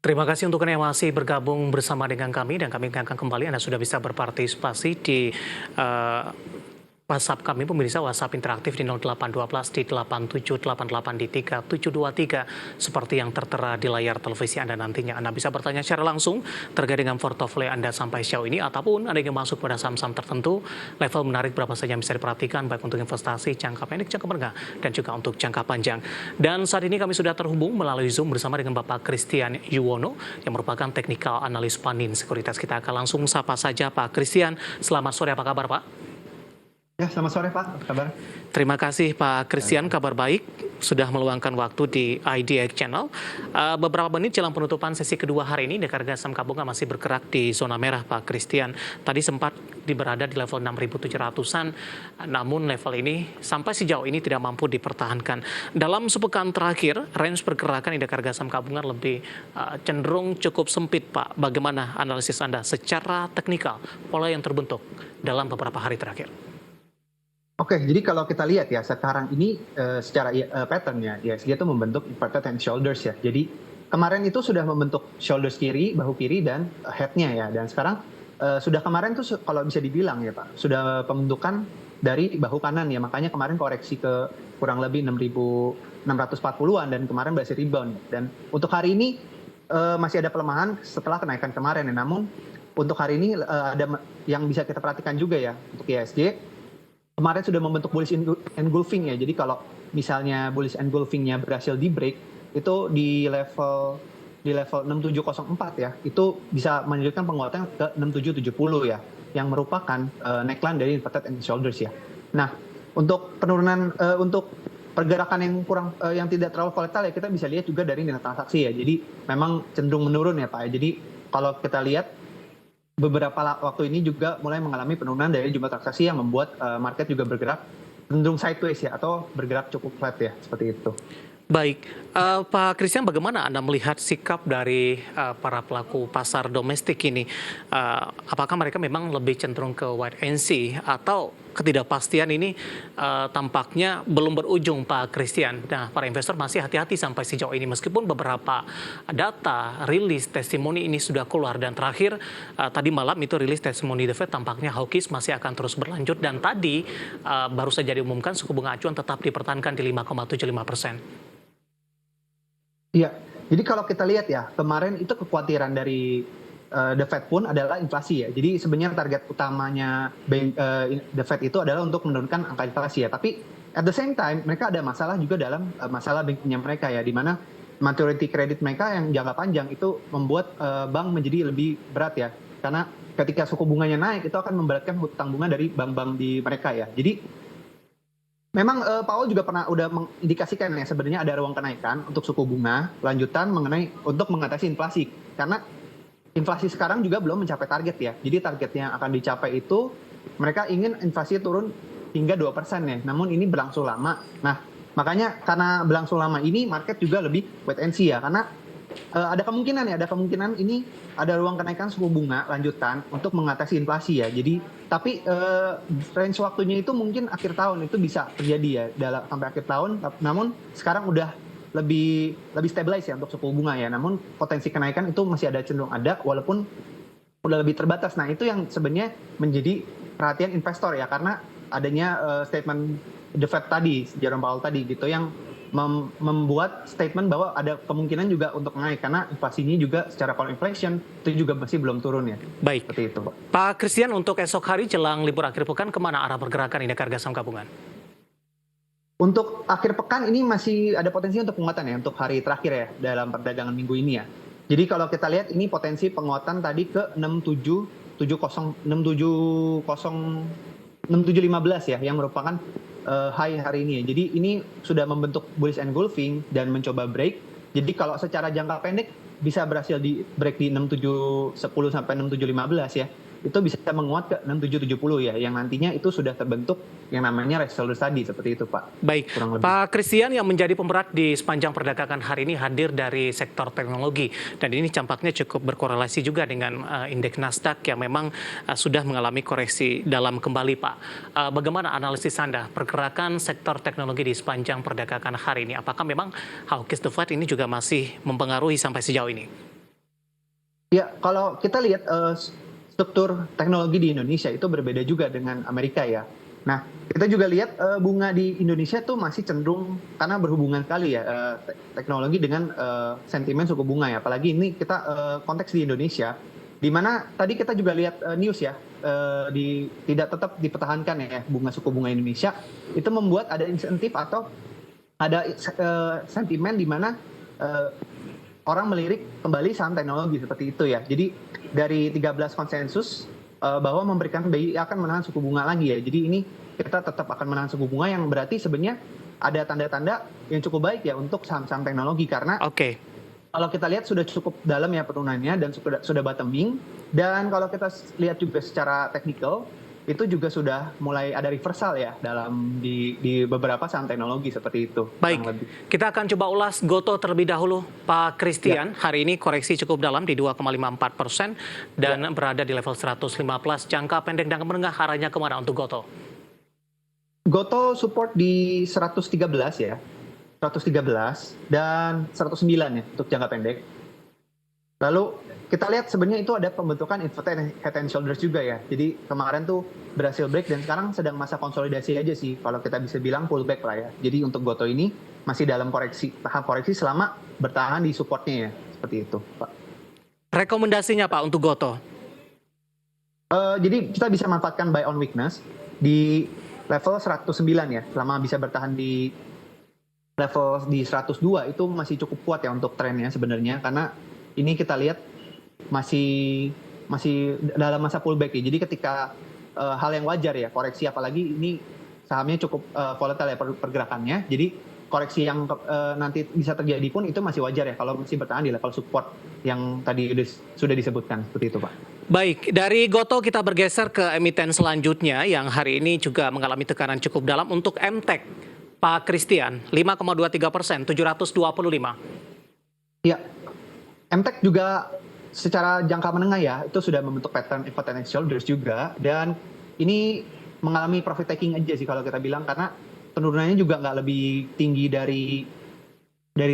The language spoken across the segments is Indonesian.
Terima kasih untuk Anda yang masih bergabung bersama dengan kami dan kami akan kembali. Anda sudah bisa berpartisipasi di eh, WhatsApp kami, pemirsa WhatsApp interaktif di 0812 di 8788 di 3723 seperti yang tertera di layar televisi Anda nantinya. Anda bisa bertanya secara langsung terkait dengan portofolio Anda sampai sejauh ini ataupun Anda ingin masuk pada saham-saham tertentu, level menarik berapa saja yang bisa diperhatikan baik untuk investasi jangka pendek, jangka menengah dan juga untuk jangka panjang. Dan saat ini kami sudah terhubung melalui Zoom bersama dengan Bapak Christian Yuwono yang merupakan teknikal analis Panin Sekuritas. Kita akan langsung sapa saja Pak Christian. Selamat sore, apa kabar Pak? Ya, selamat sore Pak, apa kabar? Terima kasih Pak Christian, kabar baik. Sudah meluangkan waktu di IDX Channel. Beberapa menit jelang penutupan sesi kedua hari ini, harga saham gabungan masih bergerak di zona merah Pak Christian. Tadi sempat berada di level 6.700-an, namun level ini sampai sejauh ini tidak mampu dipertahankan. Dalam sepekan terakhir, range pergerakan indeks harga saham gabungan lebih cenderung cukup sempit Pak. Bagaimana analisis Anda secara teknikal, pola yang terbentuk dalam beberapa hari terakhir? Oke, jadi kalau kita lihat ya sekarang ini secara patternnya ISG itu membentuk inverted and shoulders ya. Jadi kemarin itu sudah membentuk shoulders kiri, bahu kiri dan headnya ya. Dan sekarang sudah kemarin tuh kalau bisa dibilang ya Pak, sudah pembentukan dari bahu kanan ya. Makanya kemarin koreksi ke kurang lebih 6.640-an dan kemarin berhasil rebound. Dan untuk hari ini masih ada pelemahan setelah kenaikan kemarin ya. Namun untuk hari ini ada yang bisa kita perhatikan juga ya untuk ISG. Kemarin sudah membentuk bullish engulfing ya. Jadi kalau misalnya bullish engulfingnya berhasil di break itu di level 6704 ya, itu bisa melanjutkan penguatan ke 6770 ya, yang merupakan neckline dari inverted and shoulders ya. Nah, untuk penurunan untuk pergerakan yang kurang yang tidak terlalu volatile ya, kita bisa lihat juga dari nilai transaksi ya. Jadi memang cenderung menurun ya Pak. Jadi kalau kita lihat beberapa waktu ini juga mulai mengalami penurunan dari jumlah transaksi yang membuat market juga bergerak cenderung sideways ya, atau bergerak cukup flat ya, seperti itu. Baik, Pak Christian, bagaimana Anda melihat sikap dari para pelaku pasar domestik ini? Apakah mereka memang lebih cenderung ke wait and see atau ketidakpastian ini tampaknya belum berujung, Pak Christian? Nah, para investor masih hati-hati sampai sejauh ini meskipun beberapa data, rilis, testimoni ini sudah keluar dan terakhir tadi malam itu rilis testimoni The Fed tampaknya hawkish masih akan terus berlanjut dan tadi baru saja diumumkan suku bunga acuan tetap dipertahankan di 5,75%. Iya, jadi kalau kita lihat ya, kemarin itu kekhawatiran dari The Fed pun adalah inflasi ya. Jadi sebenarnya target utamanya The Fed itu adalah untuk menurunkan angka inflasi ya. Tapi at the same time mereka ada masalah juga dalam masalah bankingnya mereka ya, di mana maturity credit mereka yang jangka panjang itu membuat bank menjadi lebih berat ya. Karena ketika suku bunganya naik itu akan memberatkan hutang bunga dari bank-bank di mereka ya. Jadi memang Powell juga udah mengindikasikan ya sebenarnya ada ruang kenaikan untuk suku bunga lanjutan untuk mengatasi inflasi, karena inflasi sekarang juga belum mencapai target ya. Jadi target yang akan dicapai itu mereka ingin inflasi turun hingga 2% ya. Namun ini berlangsung lama. Nah, makanya karena berlangsung lama ini market juga lebih wait and see ya, karena ada kemungkinan ini ada ruang kenaikan suku bunga lanjutan untuk mengatasi inflasi ya. Jadi tapi range waktunya itu mungkin akhir tahun itu bisa terjadi ya, sampai akhir tahun. Namun sekarang udah lebih stabilize ya untuk suku bunga ya. Namun potensi kenaikan itu masih cenderung ada walaupun udah lebih terbatas. Nah, itu yang sebenarnya menjadi perhatian investor ya, karena adanya statement The Fed tadi, Jerome Powell tadi gitu, yang membuat statement bahwa ada kemungkinan juga untuk naik karena inflasinya juga secara core inflation itu juga masih belum turun ya. Baik. Seperti itu, Pak. Pak Christian, untuk esok hari jelang libur akhir pekan, kemana arah pergerakan indeks harga saham gabungan? Untuk akhir pekan ini masih ada potensi untuk penguatan ya, untuk hari terakhir ya dalam perdagangan minggu ini ya. Jadi kalau kita lihat ini potensi penguatan tadi ke 6715 ya, yang merupakan high hari ini ya. Jadi ini sudah membentuk bullish engulfing dan mencoba break. Jadi kalau secara jangka pendek bisa berhasil di break di 6710 sampai 6715 ya. Itu bisa menguat ke 6770 ya, yang nantinya itu sudah terbentuk yang namanya resistance tadi, seperti itu Pak. Baik, Pak Christian, yang menjadi pemberat di sepanjang perdagangan hari ini hadir dari sektor teknologi dan ini tampaknya cukup berkorelasi juga dengan indeks Nasdaq yang memang sudah mengalami koreksi dalam kembali Pak. Bagaimana analisis Anda pergerakan sektor teknologi di sepanjang perdagangan hari ini? Apakah memang hawkish The Fed ini juga masih mempengaruhi sampai sejauh ini? Ya, kalau kita lihat struktur teknologi di Indonesia itu berbeda juga dengan Amerika ya. Nah, kita juga lihat bunga di Indonesia tuh masih cenderung karena berhubungan sekali ya teknologi dengan sentimen suku bunga ya. Apalagi ini kita konteks di Indonesia, di mana tadi kita juga lihat news ya tidak tetap dipertahankan ya bunga suku bunga Indonesia itu membuat ada insentif atau ada sentimen di mana eh, orang melirik kembali saham teknologi seperti itu ya. Jadi dari 13 konsensus bahwa memberikan BI akan menahan suku bunga lagi ya. Jadi ini kita tetap akan menahan suku bunga yang berarti sebenarnya ada tanda-tanda yang cukup baik ya untuk saham-saham teknologi karena Oke. kalau kita lihat sudah cukup dalam ya penurunannya dan sudah bottoming dan kalau kita lihat juga secara teknikal itu juga sudah mulai ada reversal ya dalam di beberapa saham teknologi seperti itu. Baik, kurang lebih. kita akan coba ulas Goto terlebih dahulu. Pak Christian, hari ini koreksi cukup dalam di 2,54% dan berada di level 115. Jangka pendek dan menengah arahnya kemana untuk Goto? Goto support di 113 ya. 113 dan 109 ya untuk jangka pendek. Lalu kita lihat sebenarnya itu ada pembentukan inverted head and shoulders juga ya. Jadi kemarin tuh berhasil break dan sekarang sedang masa konsolidasi aja sih. Kalau kita bisa bilang pullback lah ya. Jadi untuk Goto ini masih dalam tahap koreksi selama bertahan di supportnya ya. Seperti itu, Pak. Rekomendasinya Pak untuk Goto? Jadi kita bisa manfaatkan buy on weakness di level 109 ya. Selama bisa bertahan di level di 102 itu masih cukup kuat ya untuk trennya sebenarnya. Karena ini kita lihat masih dalam masa pullback ya. Jadi ketika hal yang wajar ya koreksi apalagi ini sahamnya cukup volatile ya pergerakannya. Jadi koreksi yang nanti bisa terjadi pun itu masih wajar ya kalau masih bertahan di level support yang tadi sudah disebutkan seperti itu Pak. Baik, dari Goto kita bergeser ke emiten selanjutnya yang hari ini juga mengalami tekanan cukup dalam untuk MTEK. Pak Christian, 5,23%, 725. Ya, MTEK juga secara jangka menengah ya itu sudah membentuk pattern inverted head and shoulders juga dan ini mengalami profit taking aja sih kalau kita bilang karena penurunannya juga nggak lebih tinggi dari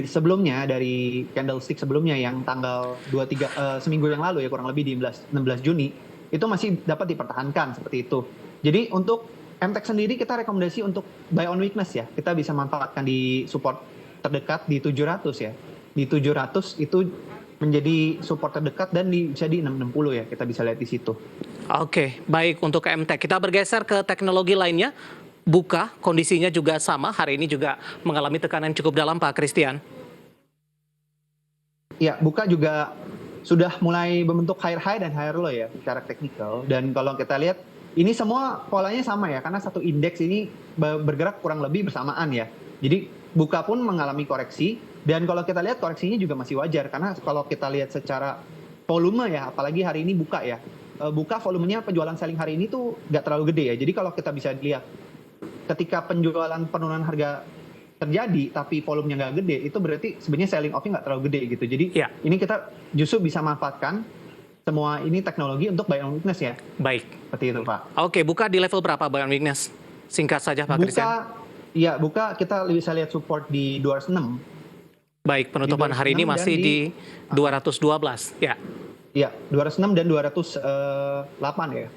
sebelumnya dari candlestick sebelumnya yang tanggal 23 seminggu yang lalu ya kurang lebih di 16 Juni itu masih dapat dipertahankan seperti itu. Jadi untuk MTEK sendiri kita rekomendasi untuk buy on weakness ya. Kita bisa manfaatkan di support terdekat di 700 ya. Di 700 itu menjadi support terdekat dan bisa di 660 ya. Kita bisa lihat di situ. Oke, baik untuk MTEK. Kita bergeser ke teknologi lainnya. Buka, kondisinya juga sama. Hari ini juga mengalami tekanan cukup dalam, Pak Christian. Ya, Buka juga sudah mulai membentuk higher high dan higher low ya secara teknikal. Dan kalau kita lihat, ini semua polanya sama ya, karena satu indeks ini bergerak kurang lebih bersamaan ya. Jadi Buka pun mengalami koreksi, dan kalau kita lihat koreksinya juga masih wajar, karena kalau kita lihat secara volume ya, apalagi hari ini Buka ya, Buka volumenya penjualan selling hari ini tuh nggak terlalu gede ya. Jadi kalau kita bisa lihat, ketika penjualan penurunan harga terjadi tapi volumenya nggak gede, itu berarti sebenarnya selling off-nya nggak terlalu gede gitu. Jadi ini kita justru bisa manfaatkan semua ini teknologi untuk buy on weakness ya. Baik. Seperti itu Pak. Oke, Buka di level berapa buy on weakness? Singkat saja Pak Christian. Buka kita bisa lihat support di 206. Baik, penutupan hari ini masih di 212 ya. Iya, 206 dan 208 ya.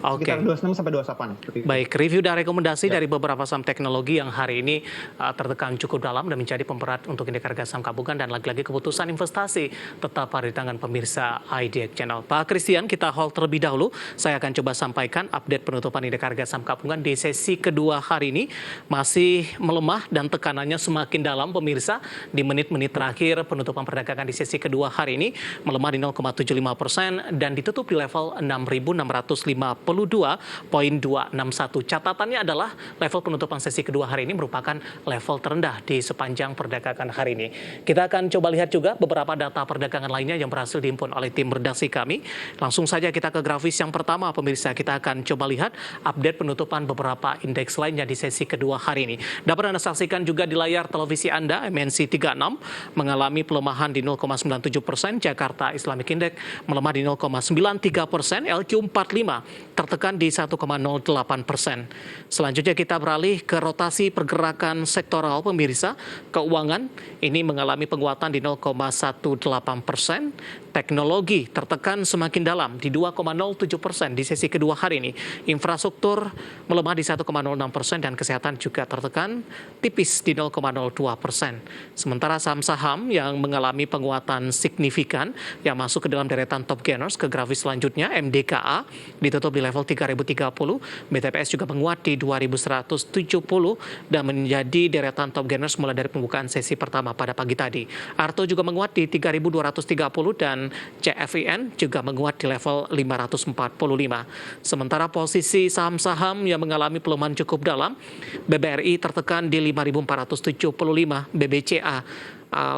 Oke. Sekitar 26 sampai 28. Baik, review dan rekomendasi dari beberapa saham teknologi yang hari ini tertekan cukup dalam dan menjadi pemberat untuk indeks harga saham gabungan dan lagi-lagi keputusan investasi tetap ada di tangan pemirsa IDX Channel. Pak Christian, kita hold terlebih dahulu. Saya akan coba sampaikan update penutupan indeks harga saham gabungan di sesi kedua hari ini masih melemah dan tekanannya semakin dalam pemirsa di menit-menit terakhir penutupan perdagangan di sesi kedua hari ini melemah di 0,75% dan ditutup di level 6.652,261. Catatannya adalah level penutupan sesi kedua hari ini merupakan level terendah di sepanjang perdagangan hari ini. Kita akan coba lihat juga beberapa data perdagangan lainnya yang berhasil dihimpun oleh tim redaksi kami. Langsung saja kita ke grafis yang pertama, pemirsa. Kita akan coba lihat update penutupan beberapa indeks lainnya di sesi kedua hari ini. Dapat Anda saksikan juga di layar televisi Anda, MNC 36 mengalami pelemahan di 0,97%, Jakarta Islamic Index melemah di 0,93%, LQ 45 tertekan di 1,08%. Selanjutnya kita beralih ke rotasi pergerakan sektoral pemirsa. Keuangan ini mengalami penguatan di 0,18%. Teknologi tertekan semakin dalam di 2,07% di sesi kedua hari ini. Infrastruktur melemah di 1,06% dan kesehatan juga tertekan tipis di 0,02%. Sementara saham-saham yang mengalami penguatan signifikan yang masuk ke dalam deretan top gainers ke grafis selanjutnya, MDKA ditutup di level 3030, BTPS juga menguat di 2170 dan menjadi deretan top gainers mulai dari pembukaan sesi pertama pada pagi tadi. Arto juga menguat di 3230 dan CFIN juga menguat di level 545. Sementara posisi saham-saham yang mengalami pelemahan cukup dalam, BBRI tertekan di 5.475, BBCA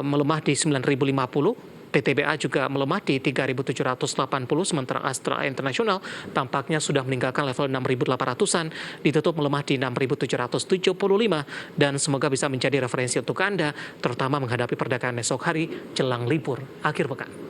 melemah di 9.050, PTBA juga melemah di 3.780, sementara Astra Internasional tampaknya sudah meninggalkan level 6.800-an, ditutup melemah di 6.775, dan semoga bisa menjadi referensi untuk Anda, terutama menghadapi perdagangan esok hari jelang libur akhir pekan.